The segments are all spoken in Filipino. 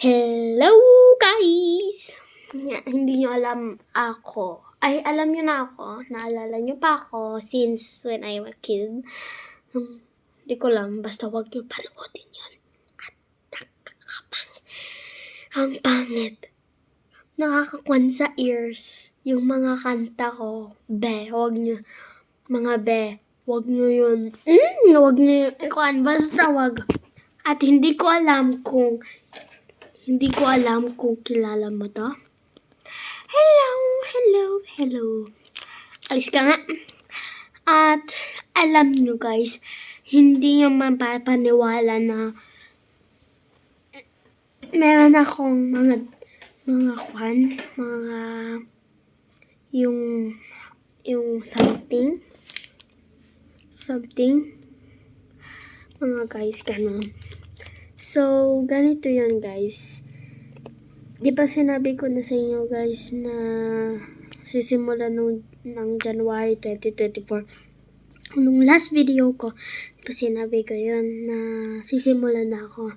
Hello guys! Hindi nyo alam ako. Ay, alam nyo na ako. Naalala nyo pa ako since when I was a kid. Hindi ko alam. Basta wag nyo panoodin yun. At nakakapangit. Ang pangit. Nakakakwan sa ears. Yung mga kanta ko. Wag nyo. Mga wag nyo yun. Wag nyo yun. Basta wag. At hindi ko alam kung kilala mo to. Hello. Alis ka nga. At alam nyo guys, hindi nyo mapapaniwala na meron akong mga yung something. Mga guys, ganun. So, ganito yun guys. Di ba sinabi ko na sa inyo guys na sisimula ng January 2024. Nung last video ko, di ba sinabi ko yun na sisimula na ako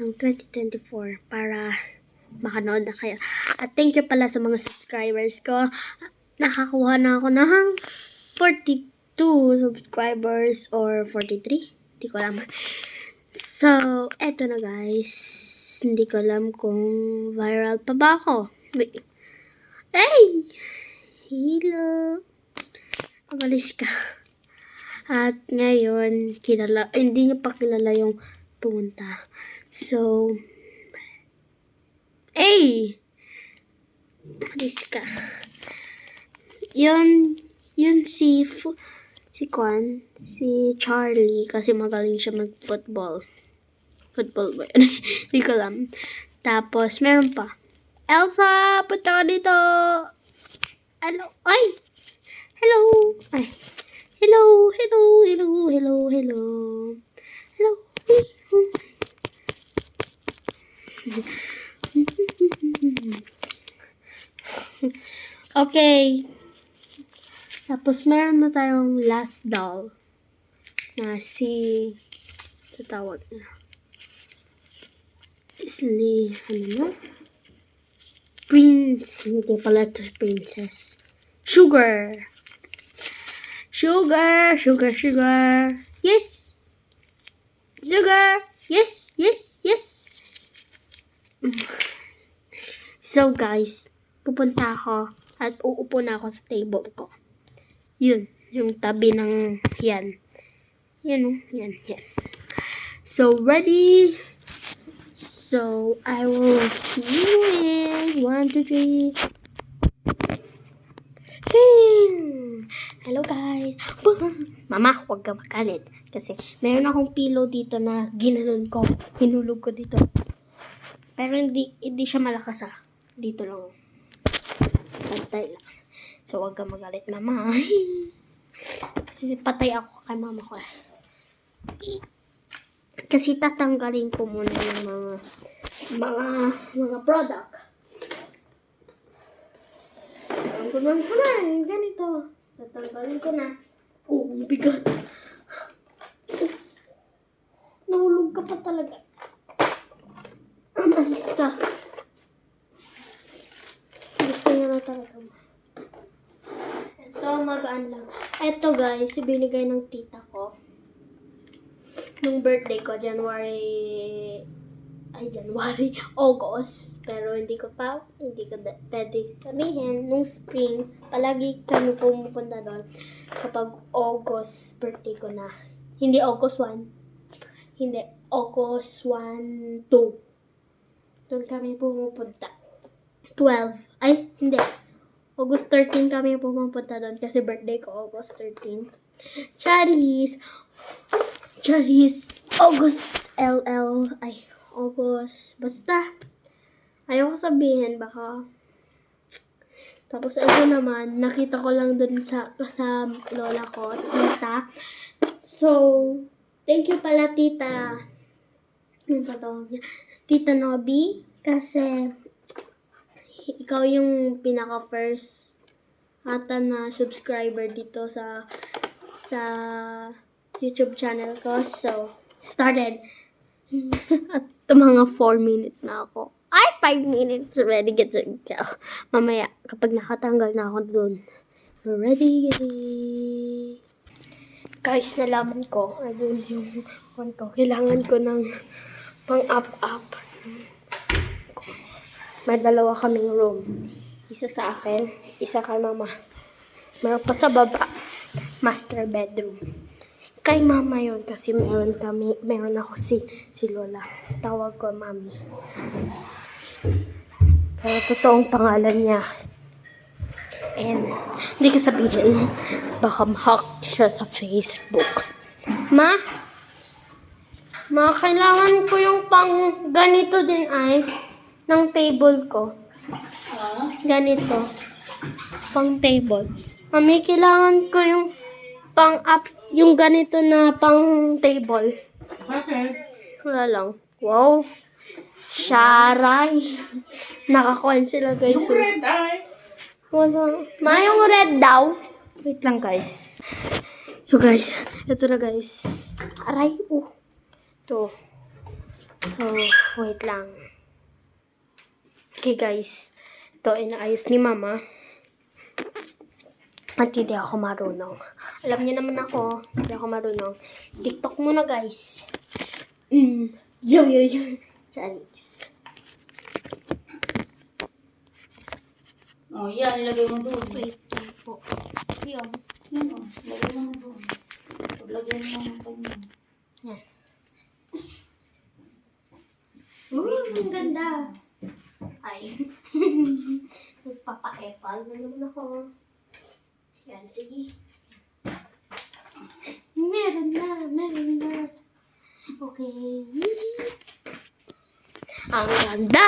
ng 2024 para makanood na kayo. At thank you pala sa mga subscribers ko. Nakakuha na ako ng 42 subscribers or 43. Di ko alam. So, eto na guys. Hindi ko alam kung viral pa ba ako. Hey! Hello! Umalis ka. At ngayon, hindi niyo pa kilala yung pumunta. So, hey! Umalis ka. Yun si Charlie kasi magaling siya mag-football. Football ba yun? Hindi ko alam. Tapos, meron pa. Elsa, punta ka dito. Hello. Ay! Hello. Ay. Hello. Okay. Tapos, meron na tayong last doll na tatawag na. Prince. Hindi pala ito Princess. Sugar. Yes. Sugar. Yes. So, guys, pupunta ako at uupo na ako sa table ko. Yun, yung tabi ng yan. Yan. So, ready? So, I will see you in 1, 2, 3. Hello guys. Mama, huwag ka makalit. Kasi meron akong pillow dito na hinulog ko dito. Pero hindi siya malakas Dito lang. Pantay lang. So, huwag ka magalit, mama. Kasi patay ako kay mama ko. Kasi tatanggalin ko muna yung mga product. Ganito. Tatanggalin ko na. Oh, ang bigat. Nahulog ka pa talaga. Alis ka. Gusto niya na talaga. Ito, magaan lang. Ito guys, binigay ng tita ko. Nung birthday ko, August. Pero hindi ko pwede sabihin. Nung spring, palagi kami pumupunta doon. Kapag August, birthday ko na. Hindi August 1. Hindi, August 1, 2. Doon kami pumupunta. 12. Ay, hindi. August 13 kami pumupunta doon kasi birthday ko August 13. Charis. August LL. Ay, August. Basta. Ayoko sabihin baka. Tapos ito naman, nakita ko lang doon sa lola ko, tita. So, thank you pala tita. Ano tatawag niya? Tita Nobby. Kasi ikaw yung pinaka-first ata na subscriber dito sa YouTube channel ko. So, started. At mga 4 minutes na ako. Ay, 5 minutes. Ready, get to go. Mamaya, kapag nakatanggal na ako dun. Ready. Guys, nalaman ko. Ayun yung one ko. Kailangan ko ng pang-up. May 2 kaming room. Isa sa akin, isa kay mama. Meron pa sa baba, master bedroom. Kay mama yun kasi meron ako si Lola. Tawag ko mami. Pero totoong pangalan niya. And hindi ka sabihin, baka ma-hack siya sa Facebook. Ma, kailangan ko yung pang ganito din ay ng table ko. Ganito. Pang table. Mami, kailangan ko yung pang-up, yung ganito na pang table. Bakit? Wala lang. Wow. Sharay. Nakakuhan sila, guys. Yung red eye. Wala. Yung red daw. Wait lang, guys. So, guys. Ito na, guys. Aray. Ito. So, wait lang. Okay, guys. Ito, inaayos ni mama. At hindi ako marunong. Alam niyo naman ako, hindi ako marunong. TikTok muna, guys. Yo. Charis. Oh, yan. Ilagay mo doon. Wait lang po. Yan. Yan, oh. Ilagay mo doon. Lagyan mo ng kanya. Yan. Ang ganda. Ay. Nagpapa-epal na naman ako. Yan, sige. Meron na. Okay. Ang ganda.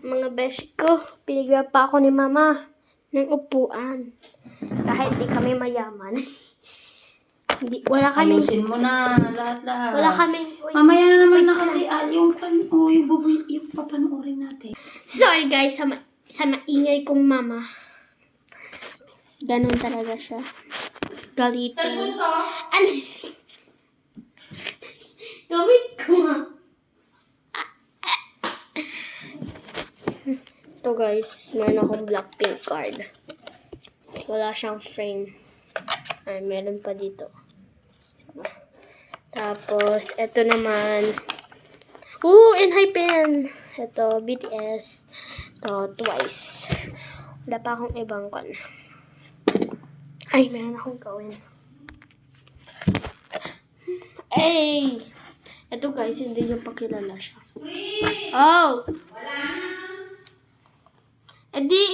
Mga beshi ko, pinigyan pa ako ni mama ng upuan. Kahit di kami mayaman. Wala kami. Ayusin mo na lahat-lahat. Wala kami. Mamaya na naman na kasi yung papanoorin natin. Sorry guys, sa maingay kong mama. Ganon talaga siya. Galitin. ko? Ano? Gamit ko nga. Ito guys, meron akong Blackpink card. Wala siyang frame. Ay, meron pa dito. Tapos, ito naman. Enhypen. Ito, BTS. Ito, Twice. Wala pa akong ibang kon. Ay, meron akong gawin. Ay! Ito guys, hindi nyo pa kilala siya. Oh! Edi,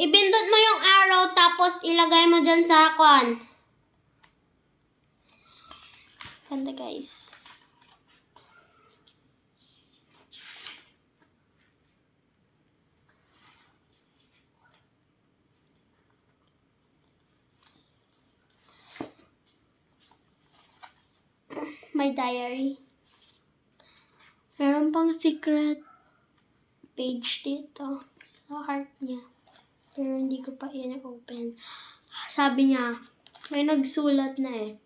ibindot mo yung arrow tapos ilagay mo dyan sa kwan. Ganda guys. My diary. Meron pang secret page dito sa heart niya. Pero hindi ko pa yan open. Sabi niya, may nagsulat na eh.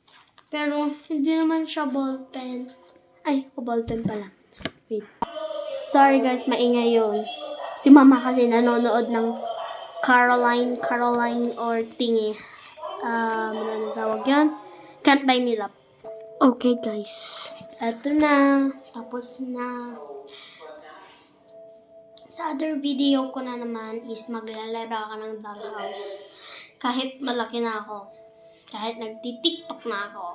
Pero hindi naman siya ballpen. Ay, ballpen pala. Wait. Sorry guys, maingay yun. Si mama kasi nanonood ng Caroline or Tingy. Ano tawag yan? Can't Buy Me Love. Okay guys, eto na, tapos na. Sa other video ko na naman is maglalaro ka ng doghouse. Kahit malaki na ako, kahit nagti-tiktok na ako.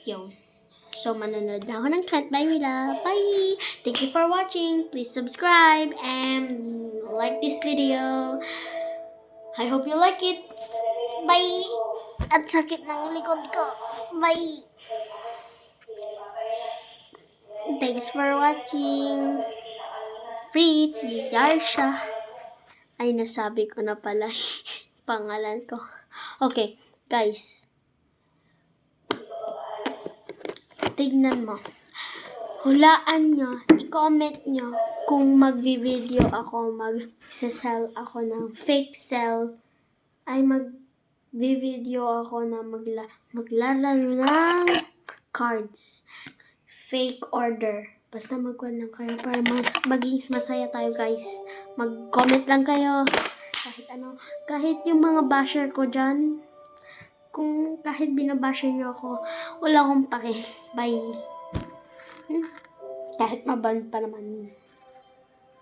Yun. So, manonood na ako ng Can't Buy Me Love. Bye! Thank you for watching. Please subscribe and like this video. I hope you like it. Bye! At sakit ng likod ko. Bye! Thanks for watching. Fritz, Yarsha. Ay, nasabi ko na pala pangalan ko. Okay, guys. Tignan mo. Hulaan nyo, i-comment nyo kung mag-video ako, mag-sell ako ng fake sell. Ay, mag-video ako na maglalaro ng cards. fake order. Basta mag-1 lang kayo para maging masaya tayo guys. Mag-comment lang kayo. Kahit ano, kahit yung mga basher ko dyan, kung kahit binabasher niyo ako, wala akong pake. Bye. Kahit maban pa naman.